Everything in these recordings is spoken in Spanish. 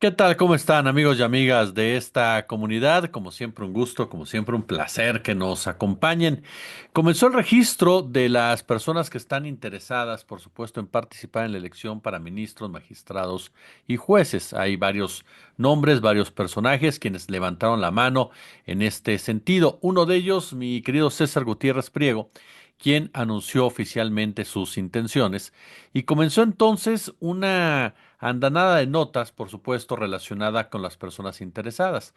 ¿Qué tal? ¿Cómo están amigos y amigas de esta comunidad? Como siempre un gusto, como siempre un placer que nos acompañen. Comenzó el registro de las personas que están interesadas, por supuesto, en participar en la elección para ministros, magistrados y jueces. Hay varios nombres, varios personajes quienes levantaron la mano en este sentido. Uno de ellos, mi querido César Gutiérrez Priego, quien anunció oficialmente sus intenciones y comenzó entonces una andanada de notas, por supuesto, relacionada con las personas interesadas.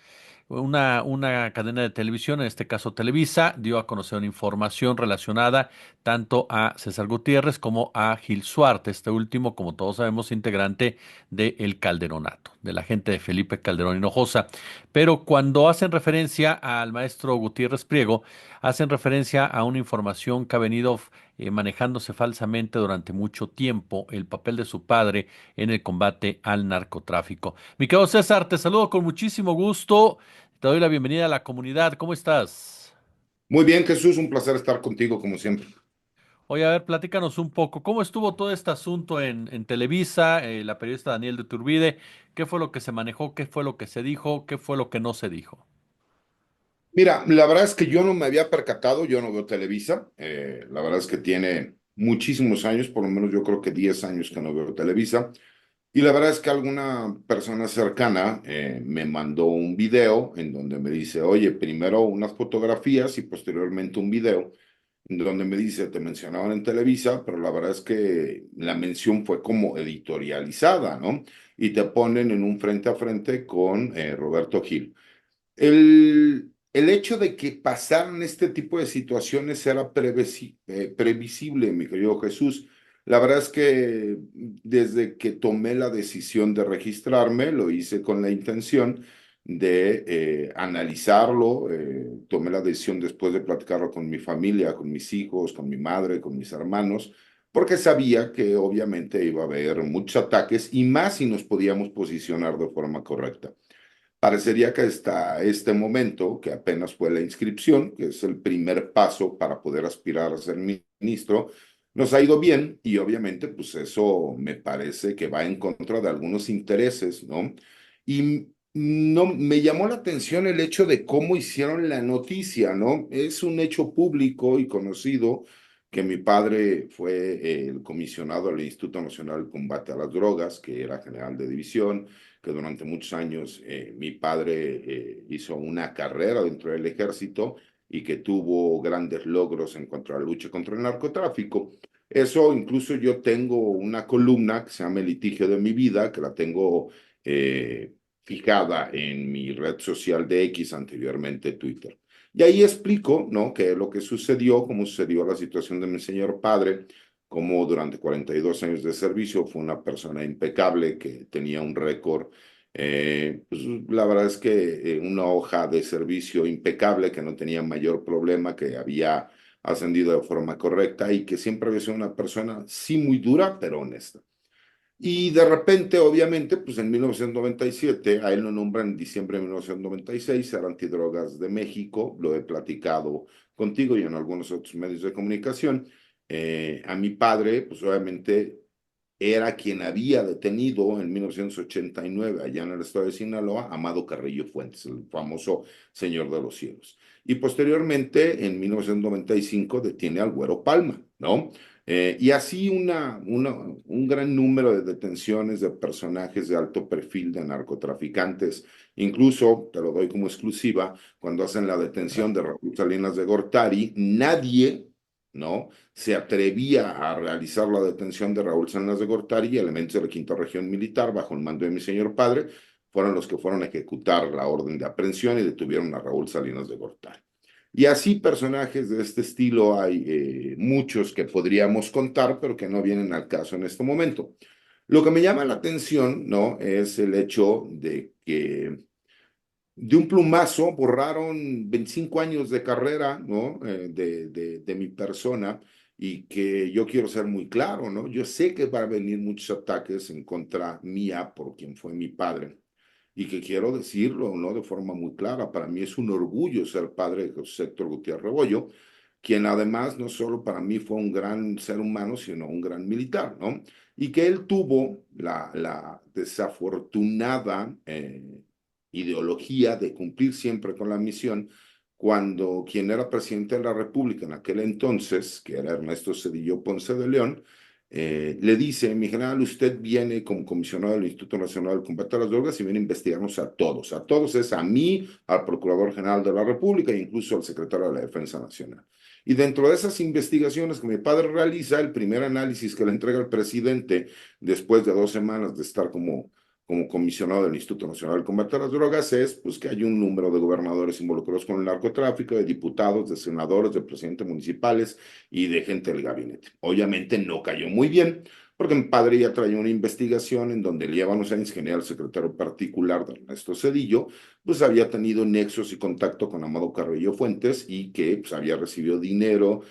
Una cadena de televisión, en este caso Televisa, dio a conocer una información relacionada tanto a César Gutiérrez como a Gil Suarte, este último, como todos sabemos, integrante de El Calderonato, de la gente de Felipe Calderón Hinojosa. Pero cuando hacen referencia al maestro Gutiérrez Priego, hacen referencia a una información que ha venido manejándose falsamente durante mucho tiempo, el papel de su padre en el combate al narcotráfico. Mi querido César, te saludo con muchísimo gusto. Te doy la bienvenida a la comunidad. ¿Cómo estás? Muy bien, Jesús, un placer estar contigo como siempre. Oye, a ver, platícanos un poco. ¿Cómo estuvo todo este asunto en Televisa? La periodista Daniel de Turbide. ¿Qué fue lo que se manejó? ¿Qué fue lo que se dijo? ¿Qué fue lo que no se dijo? Mira, la verdad es que yo no me había percatado, yo no veo Televisa, la verdad es que tiene muchísimos años, por lo menos yo creo que 10 años que no veo Televisa, y la verdad es que alguna persona cercana me mandó un video en donde me dice, oye, primero unas fotografías y posteriormente un video, en donde me dice, te mencionaban en Televisa, pero la verdad es que la mención fue como editorializada, ¿no? Y te ponen en un frente a frente con Roberto Gil. El hecho de que pasaran este tipo de situaciones era previsible, mi querido Jesús. La verdad es que desde que tomé la decisión de registrarme, lo hice con la intención de analizarlo. Tomé la decisión después de platicarlo con mi familia, con mis hijos, con mi madre, con mis hermanos, porque sabía que obviamente iba a haber muchos ataques y más si nos podíamos posicionar de forma correcta. Parecería que hasta este momento, que apenas fue la inscripción, que es el primer paso para poder aspirar a ser ministro, nos ha ido bien y obviamente pues eso me parece que va en contra de algunos intereses, ¿no? Y no me llamó la atención el hecho de cómo hicieron la noticia, ¿no? Es un hecho público y conocido que mi padre fue el comisionado del Instituto Nacional de Combate a las Drogas, que era general de división, que durante muchos años mi padre hizo una carrera dentro del ejército y que tuvo grandes logros en cuanto a la lucha contra el narcotráfico. Eso incluso yo tengo una columna que se llama El litigio de mi vida, que la tengo fijada en mi red social de X, anteriormente Twitter. Y ahí explico, ¿no?, qué es lo que sucedió, cómo sucedió la situación de mi señor padre, como durante 42 años de servicio fue una persona impecable que tenía un récord, pues la verdad es que una hoja de servicio impecable, que no tenía mayor problema, que había ascendido de forma correcta y que siempre había sido una persona, sí, muy dura, pero honesta. Y de repente, obviamente, pues en 1997, a él lo nombran en diciembre de 1996, era antidrogas de México, lo he platicado contigo y en algunos otros medios de comunicación. A mi padre, pues obviamente era quien había detenido en 1989 allá en el estado de Sinaloa, Amado Carrillo Fuentes, el famoso Señor de los Cielos. Y posteriormente, en 1995, detiene al Güero Palma, ¿no? Y así un gran número de detenciones de personajes de alto perfil de narcotraficantes. Incluso, te lo doy como exclusiva, cuando hacen la detención de Raúl Salinas de Gortari, nadie, ¿no?, se atrevía a realizar la detención de Raúl Salinas de Gortari, y elementos de la quinta región militar, bajo el mando de mi señor padre, fueron los que fueron a ejecutar la orden de aprehensión y detuvieron a Raúl Salinas de Gortari. Y así personajes de este estilo hay muchos que podríamos contar, pero que no vienen al caso en este momento. Lo que me llama la atención, ¿no?, es el hecho de que de un plumazo borraron 25 años de carrera, ¿no?, de mi persona, y que yo quiero ser muy claro, ¿no? Yo sé que va a venir muchos ataques en contra mía por quien fue mi padre, y que quiero decirlo, ¿no?, de forma muy clara. Para mí es un orgullo ser padre de José Héctor Gutiérrez Rebollo, quien además no solo para mí fue un gran ser humano, sino un gran militar, ¿no? Y que él tuvo la desafortunada ideología de cumplir siempre con la misión cuando quien era presidente de la República en aquel entonces, que era Ernesto Zedillo Ponce de León, le dice, mi general, usted viene como comisionado del Instituto Nacional de Combate a las Drogas y viene a investigarnos a todos es a mí, al Procurador General de la República e incluso al Secretario de la Defensa Nacional. Y dentro de esas investigaciones que mi padre realiza, el primer análisis que le entrega al presidente después de 2 semanas de estar como comisionado del Instituto Nacional de Combate a las Drogas es pues, que hay un número de gobernadores involucrados con el narcotráfico, de diputados, de senadores, de presidentes municipales y de gente del gabinete. Obviamente no cayó muy bien, porque mi padre ya traía una investigación en donde Líbano Sáenz, general secretario particular de Ernesto Zedillo, pues había tenido nexos y contacto con Amado Carrillo Fuentes y que pues, había recibido dinero,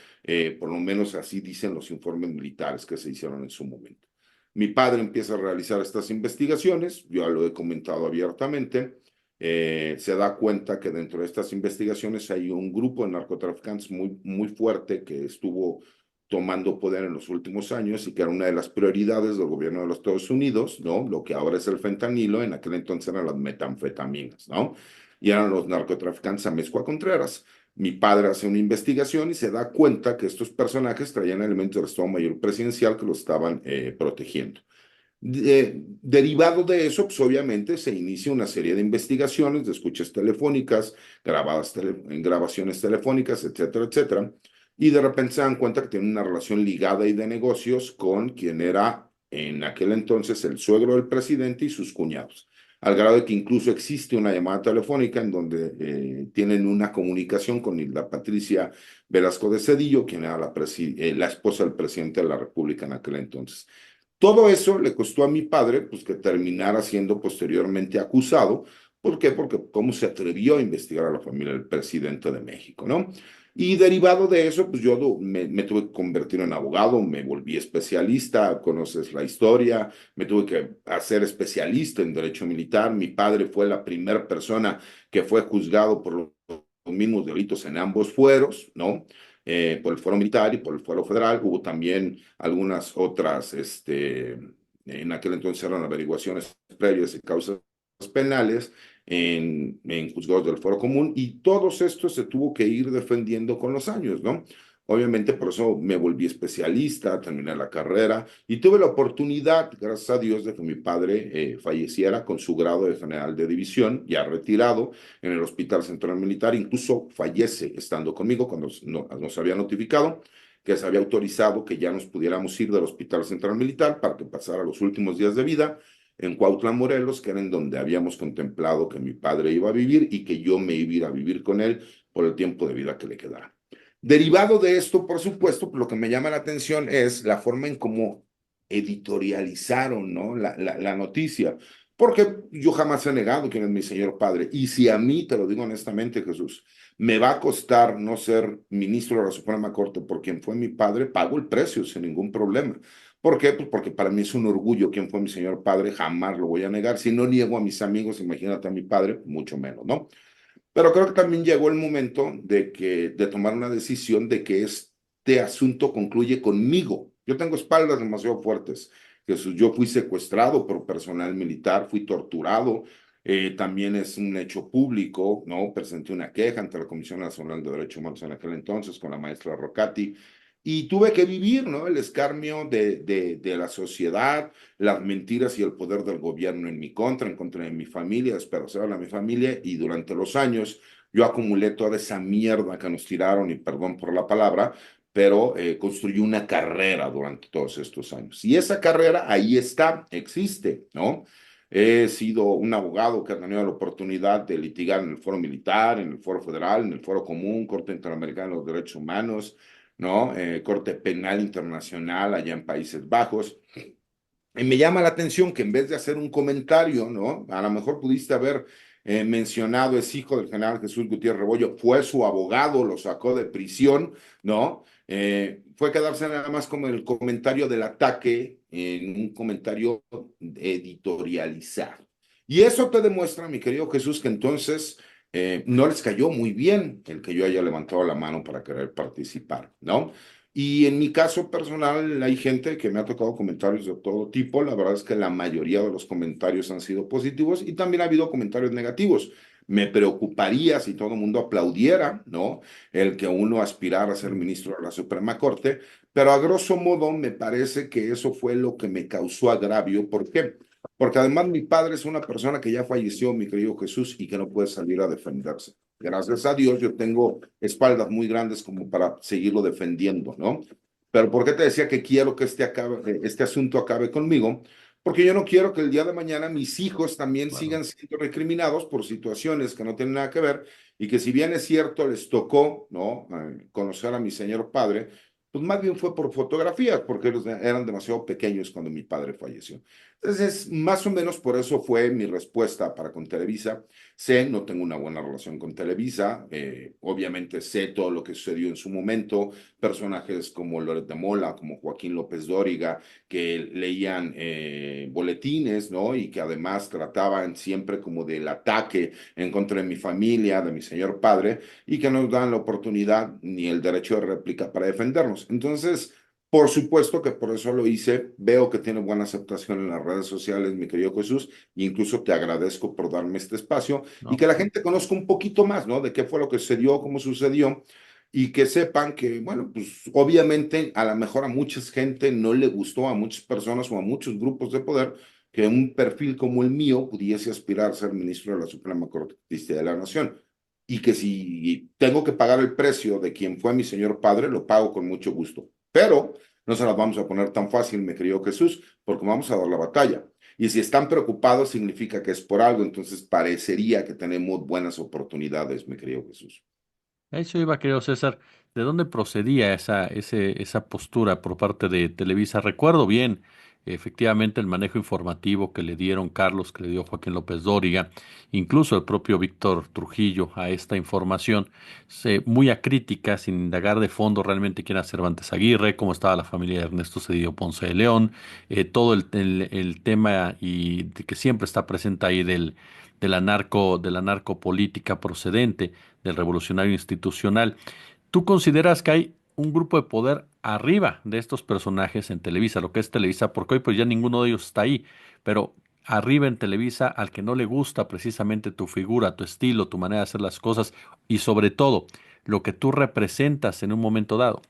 por lo menos así dicen los informes militares que se hicieron en su momento. Mi padre empieza a realizar estas investigaciones, yo lo he comentado abiertamente, se da cuenta que dentro de estas investigaciones hay un grupo de narcotraficantes muy fuerte que estuvo tomando poder en los últimos años y que era una de las prioridades del gobierno de los Estados Unidos, ¿no? Lo que ahora es el fentanilo, en aquel entonces eran las metanfetaminas, ¿no? Y eran los narcotraficantes Amezcua Contreras. Mi padre hace una investigación y se da cuenta que estos personajes traían elementos del Estado Mayor Presidencial que los estaban protegiendo. Derivado de eso, pues obviamente se inicia una serie de investigaciones, de escuchas telefónicas, en grabaciones telefónicas, etcétera, etcétera. Y de repente se dan cuenta que tienen una relación ligada y de negocios con quien era en aquel entonces el suegro del presidente y sus cuñados. Al grado de que incluso existe una llamada telefónica en donde tienen una comunicación con Hilda Patricia Velasco de Cedillo, quien era la esposa del presidente de la República en aquel entonces. Todo eso le costó a mi padre, pues, que terminara siendo posteriormente acusado. ¿Por qué? Porque cómo se atrevió a investigar a la familia del presidente de México, ¿no? Y derivado de eso, pues yo me tuve que convertir en abogado, me volví especialista, conoces la historia, me tuve que hacer especialista en derecho militar. Mi padre fue la primera persona que fue juzgado por los mismos delitos en ambos fueros, ¿no? Por el fuero militar y por el fuero federal. Hubo también algunas otras, en aquel entonces eran averiguaciones previas y causas penales en juzgados del Foro Común y todos estos se tuvo que ir defendiendo con los años, ¿no? Obviamente por eso me volví especialista, terminé la carrera y tuve la oportunidad, gracias a Dios, de que mi padre falleciera con su grado de general de división, ya retirado en el Hospital Central Militar, incluso fallece estando conmigo cuando nos había notificado que se había autorizado que ya nos pudiéramos ir del Hospital Central Militar para que pasara los últimos días de vida en Cuautla, Morelos, que era en donde habíamos contemplado que mi padre iba a vivir y que yo me iba a ir a vivir con él por el tiempo de vida que le quedara. Derivado de esto, por supuesto, lo que me llama la atención es la forma en cómo editorializaron, ¿no? La noticia. Porque yo jamás he negado quién es mi señor padre. Y si a mí, te lo digo honestamente, Jesús, me va a costar no ser ministro de la Suprema Corte por quien fue mi padre, pago el precio sin ningún problema. ¿Por qué? Pues porque para mí es un orgullo quién fue mi señor padre, jamás lo voy a negar. Si no niego a mis amigos, imagínate a mi padre, mucho menos, ¿no? Pero creo que también llegó el momento de tomar una decisión de que este asunto concluye conmigo. Yo tengo espaldas demasiado fuertes. Jesús, yo fui secuestrado por personal militar, fui torturado. También es un hecho público, ¿no? Presenté una queja ante la Comisión Nacional de Derechos Humanos en aquel entonces con la maestra Rocati y tuve que vivir, ¿no? El escarnio de la sociedad, las mentiras y el poder del gobierno en contra de mi familia, despedazar a mi familia y durante los años yo acumulé toda esa mierda que nos tiraron y perdón por la palabra, pero construí una carrera durante todos estos años. Y esa carrera ahí está, existe, ¿no? He sido un abogado que ha tenido la oportunidad de litigar en el foro militar, en el foro federal, en el foro común, Corte Interamericana de los Derechos Humanos, ¿no? Corte Penal Internacional allá en Países Bajos. Y me llama la atención que en vez de hacer un comentario, ¿no? A lo mejor pudiste haber mencionado, es hijo del general Jesús Gutiérrez Rebollo, fue su abogado, lo sacó de prisión, ¿no? Fue quedarse nada más como el comentario del ataque, en un comentario editorializado. Y eso te demuestra, mi querido Jesús, que entonces no les cayó muy bien el que yo haya levantado la mano para querer participar, ¿no? Y en mi caso personal, hay gente que me ha tocado comentarios de todo tipo. La verdad es que la mayoría de los comentarios han sido positivos y también ha habido comentarios negativos. Me preocuparía si todo el mundo aplaudiera, ¿no? El que uno aspirara a ser Mm. ministro de la Suprema Corte, pero a grosso modo me parece que eso fue lo que me causó agravio. ¿Por qué? Porque además mi padre es una persona que ya falleció, mi querido Jesús, y que no puede salir a defenderse. Gracias a Dios yo tengo espaldas muy grandes como para seguirlo defendiendo, ¿no? Pero ¿por qué te decía que quiero que este asunto acabe conmigo? Porque yo no quiero que el día de mañana mis hijos también Claro. sigan siendo recriminados por situaciones que no tienen nada que ver y que si bien es cierto les tocó, ¿no? Conocer a mi señor padre, pues más bien fue por fotografías, porque ellos eran demasiado pequeños cuando mi padre falleció. Entonces, más o menos por eso fue mi respuesta para con Televisa. Sé, no tengo una buena relación con Televisa, obviamente sé todo lo que sucedió en su momento, personajes como Loret de Mola, como Joaquín López Dóriga, que leían boletines, ¿no? Y que además trataban siempre como del ataque en contra de mi familia, de mi señor padre, y que no nos dan la oportunidad ni el derecho de réplica para defendernos. Entonces, por supuesto que por eso lo hice. Veo que tiene buena aceptación en las redes sociales, mi querido Jesús, e incluso te agradezco por darme este espacio y No, que la gente conozca un poquito más, ¿no? De qué fue lo que sucedió, cómo sucedió y que sepan que, bueno, pues obviamente a lo mejor a mucha gente no le gustó, a muchas personas o a muchos grupos de poder, que un perfil como el mío pudiese aspirar a ser ministro de la Suprema Corte de Justicia de la Nación. Y que si tengo que pagar el precio de quien fue mi señor padre, lo pago con mucho gusto. Pero no se las vamos a poner tan fácil, mi querido Jesús, porque vamos a dar la batalla. Y si están preocupados, significa que es por algo, entonces parecería que tenemos buenas oportunidades, mi querido Jesús. a eso iba, querido César. ¿De dónde procedía esa postura por parte de Televisa? Recuerdo bien, efectivamente, el manejo informativo que le dieron Carlos, que le dio Joaquín López Dóriga, incluso el propio Víctor Trujillo a esta información, muy acrítica, sin indagar de fondo realmente quién era Cervantes Aguirre, cómo estaba la familia de Ernesto Cedillo Ponce de León, todo el tema y de que siempre está presente ahí de la narcopolítica procedente del revolucionario institucional. ¿Tú consideras que hay un grupo de poder arriba de estos personajes en Televisa, lo que es Televisa? Porque hoy pues ya ninguno de ellos está ahí, pero arriba en Televisa al que no le gusta precisamente tu figura, tu estilo, tu manera de hacer las cosas y sobre todo lo que tú representas en un momento dado.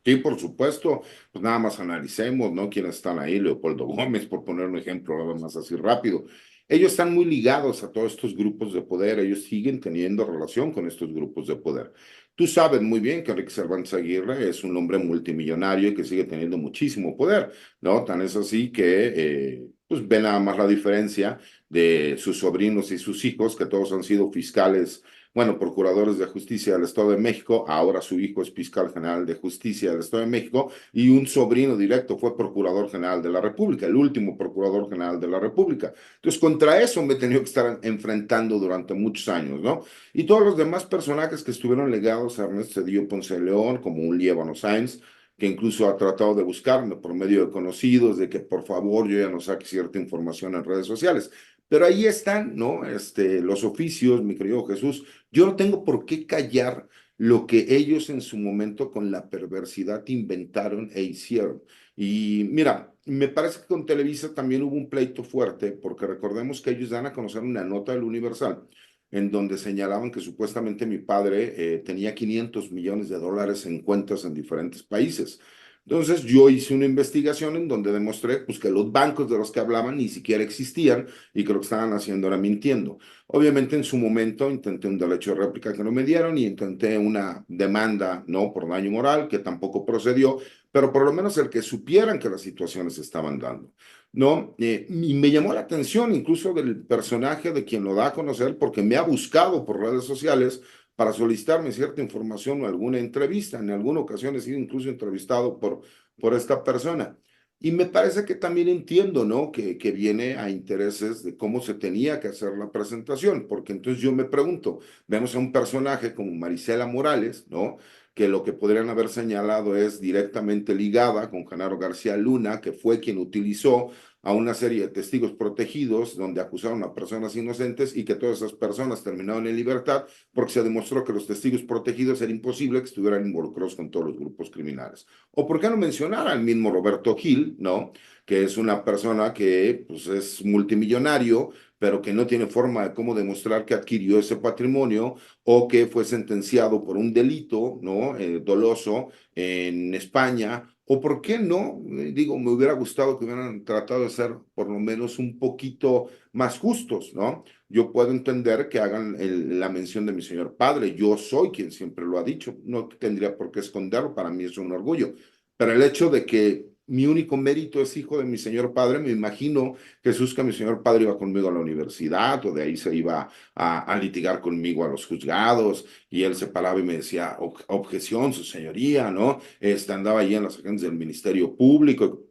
Sí, por supuesto, pues nada más analicemos, ¿no? Quiénes están ahí, Leopoldo Gómez, por poner un ejemplo, nada más así rápido. Ellos están muy ligados a todos estos grupos de poder, ellos siguen teniendo relación con estos grupos de poder. Tú sabes muy bien que Enrique Cervantes Aguirre es un hombre multimillonario y que sigue teniendo muchísimo poder, ¿no? Tan es así que, pues ve nada más la diferencia de sus sobrinos y sus hijos, que todos han sido fiscales, bueno, procuradores de justicia del Estado de México, ahora su hijo es fiscal general de justicia del Estado de México y un sobrino directo fue procurador general de la República, el último procurador general de la República. Entonces, contra eso me he tenido que estar enfrentando durante muchos años, ¿no? Y todos los demás personajes que estuvieron legados a Ernesto Cedillo Ponce de León, como un Liébano Sáenz, que incluso ha tratado de buscarme por medio de conocidos, de que por favor yo ya no saque cierta información en redes sociales. Pero ahí están, ¿no? Los oficios, mi querido Jesús. Yo no tengo por qué callar lo que ellos en su momento con la perversidad inventaron e hicieron. Y mira, me parece que con Televisa también hubo un pleito fuerte, porque recordemos que ellos dan a conocer una nota del Universal en donde señalaban que supuestamente mi padre tenía 500 millones de dólares en cuentas en diferentes países. Entonces yo hice una investigación en donde demostré pues, que los bancos de los que hablaban ni siquiera existían y que lo que estaban haciendo era mintiendo. Obviamente en su momento intenté un derecho de réplica que no me dieron y intenté una demanda, ¿no? Por daño moral que tampoco procedió, pero por lo menos el que supieran que las situaciones se estaban dando, ¿no? Y me llamó la atención incluso del personaje de quien lo da a conocer porque me ha buscado por redes sociales para solicitarme cierta información o alguna entrevista. En alguna ocasión he sido incluso entrevistado por esta persona. Y me parece que también entiendo, ¿no? Que viene a intereses de cómo se tenía que hacer la presentación, porque entonces yo me pregunto, vemos a un personaje como Marisela Morales, ¿no? Que lo que podrían haber señalado es directamente ligada con Genaro García Luna, que fue quien utilizó a una serie de testigos protegidos donde acusaron a personas inocentes y que todas esas personas terminaron en libertad porque se demostró que los testigos protegidos era imposible que estuvieran involucrados con todos los grupos criminales. O por qué no mencionar al mismo Roberto Gil, ¿no? Que es una persona que pues, es multimillonario, pero que no tiene forma de cómo demostrar que adquirió ese patrimonio o que fue sentenciado por un delito, ¿no? Doloso en España. O por qué no, digo, me hubiera gustado que hubieran tratado de ser por lo menos un poquito más justos, ¿no? Yo puedo entender que hagan la mención de mi señor padre. Yo soy quien siempre lo ha dicho. No tendría por qué esconderlo. Para mí es un orgullo. Pero el hecho de que mi único mérito es hijo de mi señor padre, me imagino, Jesús, que mi señor padre iba conmigo a la universidad o de ahí se iba a litigar conmigo a los juzgados y él se paraba y me decía, objeción, su señoría, ¿no? Andaba ahí en las agencias del Ministerio Público.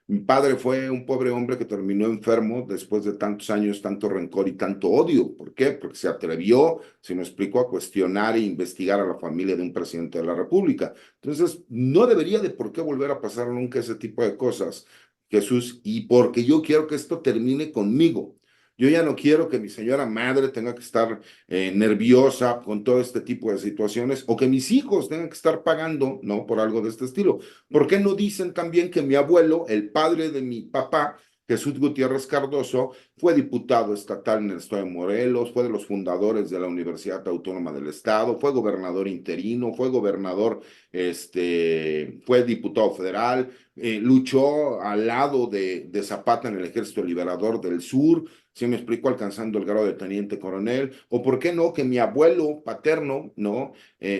Mi padre fue un pobre hombre que terminó enfermo después de tantos años, tanto rencor y tanto odio. ¿Por qué? Porque se atrevió, se me explicó, a cuestionar e investigar a la familia de un presidente de la República. Entonces, no debería de por qué volver a pasar nunca ese tipo de cosas, Jesús, y porque yo quiero que esto termine conmigo. Yo ya no quiero que mi señora madre tenga que estar nerviosa con todo este tipo de situaciones o que mis hijos tengan que estar pagando, ¿no? Por algo de este estilo. ¿Por qué no dicen también que mi abuelo, el padre de mi papá, Jesús Gutiérrez Cardoso, fue diputado estatal en el estado de Morelos, fue de los fundadores de la Universidad Autónoma del Estado, fue gobernador interino, fue gobernador, fue diputado federal, luchó al lado de Zapata en el Ejército Liberador del Sur, si me explico, alcanzando el grado de teniente coronel, o por qué no, que mi abuelo paterno, ¿no?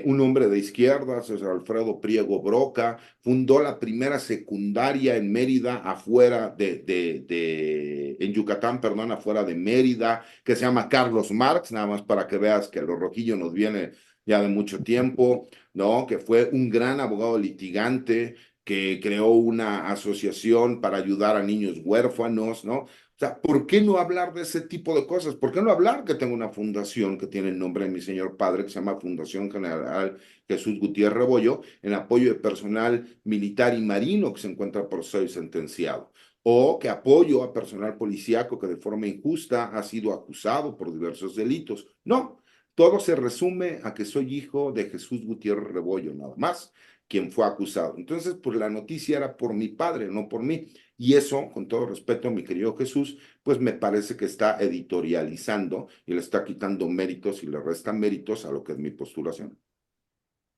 Un hombre de izquierda, César Alfredo Priego Broca, fundó la primera secundaria en Mérida, en Yucatán, perdón, afuera de Mérida, que se llama Carlos Marx, nada más para que veas que lo rojillo nos viene ya de mucho tiempo, ¿no? Que fue un gran abogado litigante, que creó una asociación para ayudar a niños huérfanos, ¿no? O sea, ¿por qué no hablar de ese tipo de cosas? ¿Por qué no hablar que tengo una fundación que tiene el nombre de mi señor padre, que se llama Fundación General Jesús Gutiérrez Rebollo, en apoyo de personal militar y marino que se encuentra por ser sentenciado? O que apoyo a personal policíaco que de forma injusta ha sido acusado por diversos delitos. No, todo se resume a que soy hijo de Jesús Gutiérrez Rebollo, nada más, quien fue acusado. Entonces, pues la noticia era por mi padre, no por mí. Y eso, con todo respeto, mi querido Jesús, pues me parece que está editorializando y le está quitando méritos y le resta méritos a lo que es mi postulación.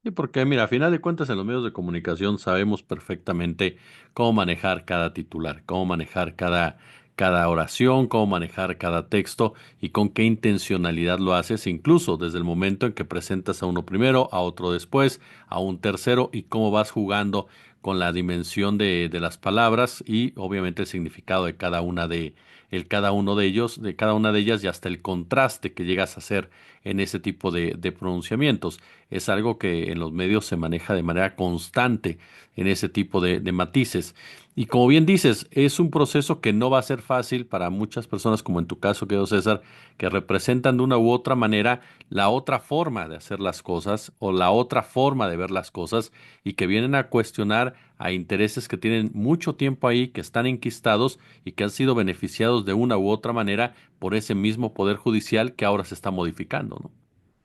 Y porque, mira, a final de cuentas en los medios de comunicación sabemos perfectamente cómo manejar cada titular, cómo manejar cada oración, cómo manejar cada texto y con qué intencionalidad lo haces, incluso desde el momento en que presentas a uno primero, a otro después, a un tercero y cómo vas jugando con la dimensión de las palabras y obviamente el significado de cada uno de ellos, de cada una de ellas y hasta el contraste que llegas a hacer en ese tipo de pronunciamientos. Es algo que en los medios se maneja de manera constante en ese tipo de matices. Y como bien dices, es un proceso que no va a ser fácil para muchas personas, como en tu caso, querido César, que representan de una u otra manera la otra forma de hacer las cosas o la otra forma de ver las cosas y que vienen a cuestionar a intereses que tienen mucho tiempo ahí, que están enquistados y que han sido beneficiados de una u otra manera por ese mismo poder judicial que ahora se está modificando, ¿no?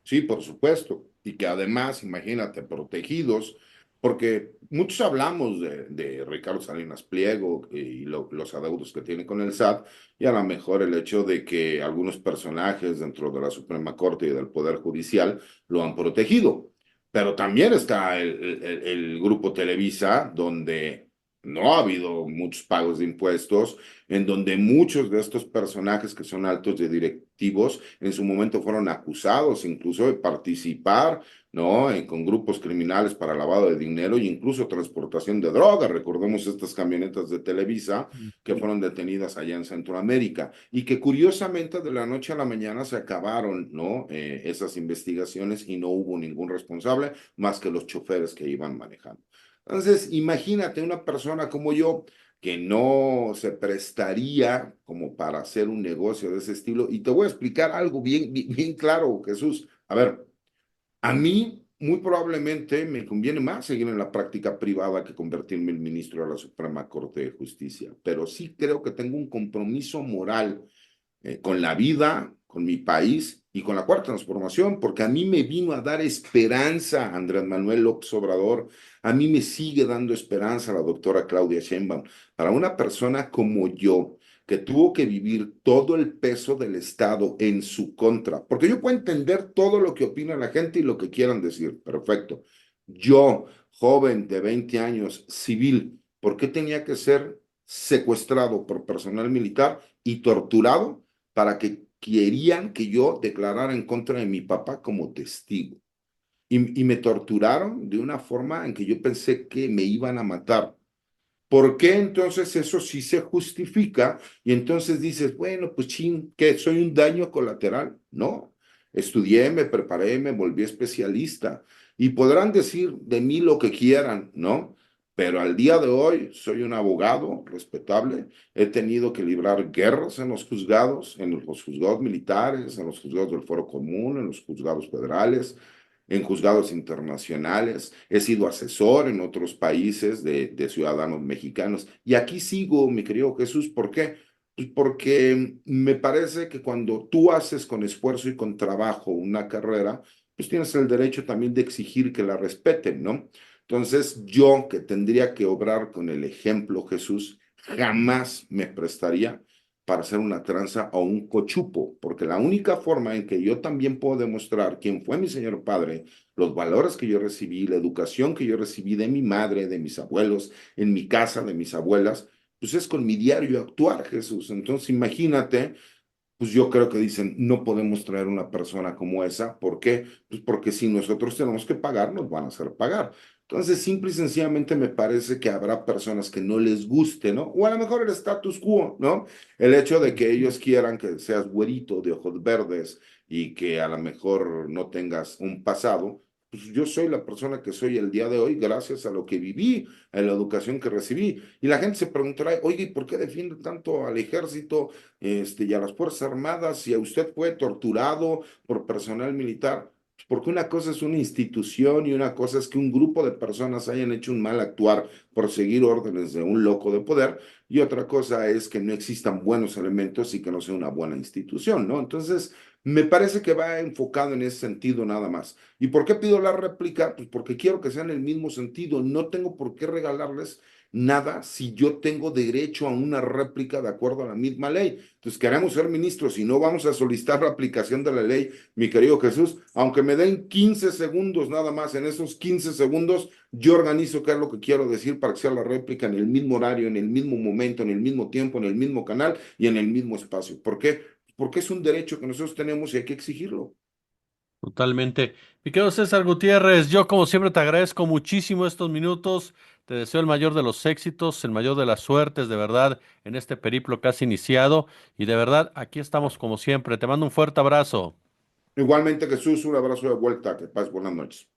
Sí, por supuesto. Y que además, imagínate, protegidos, porque muchos hablamos de Ricardo Salinas Pliego y los adeudos que tiene con el SAT, y a lo mejor el hecho de que algunos personajes dentro de la Suprema Corte y del Poder Judicial lo han protegido. Pero también está el Grupo Televisa, donde no ha habido muchos pagos de impuestos, en donde muchos de estos personajes que son altos de directivos en su momento fueron acusados incluso de participar, ¿no? Con grupos criminales para lavado de dinero e incluso transportación de drogas. Recordemos estas camionetas de Televisa que fueron detenidas allá en Centroamérica y que curiosamente de la noche a la mañana se acabaron, ¿no? Esas investigaciones y no hubo ningún responsable más que los choferes que iban manejando. Entonces, imagínate una persona como yo que no se prestaría como para hacer un negocio de ese estilo. Y te voy a explicar algo bien, bien, bien claro, Jesús. A ver, a mí muy probablemente me conviene más seguir en la práctica privada que convertirme en ministro de la Suprema Corte de Justicia. Pero sí creo que tengo un compromiso moral con la vida, con mi país y con la cuarta transformación, porque a mí me vino a dar esperanza Andrés Manuel López Obrador, a mí me sigue dando esperanza la doctora Claudia Sheinbaum. Para una persona como yo, que tuvo que vivir todo el peso del Estado en su contra, porque yo puedo entender todo lo que opina la gente y lo que quieran decir, perfecto. Yo, joven de 20 años, civil, ¿por qué tenía que ser secuestrado por personal militar y torturado para que querían que yo declarara en contra de mi papá como testigo? Y me torturaron de una forma en que yo pensé que me iban a matar. ¿Por qué entonces eso sí se justifica? Y entonces dices, bueno, pues chin, ¿qué? ¿Soy un daño colateral? No. Estudié, me preparé, me volví especialista. Y podrán decir de mí lo que quieran, ¿no? Pero al día de hoy soy un abogado respetable. He tenido que librar guerras en los juzgados, en los juzgados militares, en los juzgados del Foro Común, en los juzgados federales, en juzgados internacionales, he sido asesor en otros países de ciudadanos mexicanos. Y aquí sigo, mi querido Jesús, ¿por qué? Pues porque me parece que cuando tú haces con esfuerzo y con trabajo una carrera, pues tienes el derecho también de exigir que la respeten, ¿no? Entonces, yo que tendría que obrar con el ejemplo, Jesús, jamás me prestaría para hacer una tranza o un cochupo, porque la única forma en que yo también puedo demostrar quién fue mi señor padre, los valores que yo recibí, la educación que yo recibí de mi madre, de mis abuelos, en mi casa, de mis abuelas, pues es con mi diario actuar, Jesús. Entonces, imagínate, pues yo creo que dicen, no podemos traer una persona como esa. ¿Por qué? Pues porque si nosotros tenemos que pagar, nos van a hacer pagar. Entonces, simple y sencillamente me parece que habrá personas que no les guste, ¿no? O a lo mejor el status quo, ¿no? El hecho de que ellos quieran que seas güerito, de ojos verdes y que a lo mejor no tengas un pasado. Pues yo soy la persona que soy el día de hoy gracias a lo que viví, a la educación que recibí. Y la gente se preguntará, oye, ¿y por qué defiende tanto al ejército? Y a las Fuerzas Armadas, si a usted fue torturado por personal militar, porque una cosa es una institución y una cosa es que un grupo de personas hayan hecho un mal actuar por seguir órdenes de un loco de poder, y otra cosa es que no existan buenos elementos y que no sea una buena institución, ¿no? Entonces, me parece que va enfocado en ese sentido nada más. ¿Y por qué pido la réplica? Pues porque quiero que sea en el mismo sentido. No tengo por qué regalarles nada si yo tengo derecho a una réplica de acuerdo a la misma ley. Entonces, queremos ser ministros y no vamos a solicitar la aplicación de la ley, mi querido Jesús, aunque me den 15 segundos nada más, en esos 15 segundos yo organizo qué es lo que quiero decir para que sea la réplica en el mismo horario, en el mismo momento, en el mismo tiempo, en el mismo canal y en el mismo espacio. ¿Por qué? Porque es un derecho que nosotros tenemos y hay que exigirlo. Totalmente. Mi querido César Gutiérrez, yo como siempre te agradezco muchísimo estos minutos. Te deseo el mayor de los éxitos, el mayor de las suertes, de verdad, en este periplo que has iniciado. Y de verdad, aquí estamos como siempre. Te mando un fuerte abrazo. Igualmente, Jesús, un abrazo de vuelta, que pases buenas noches.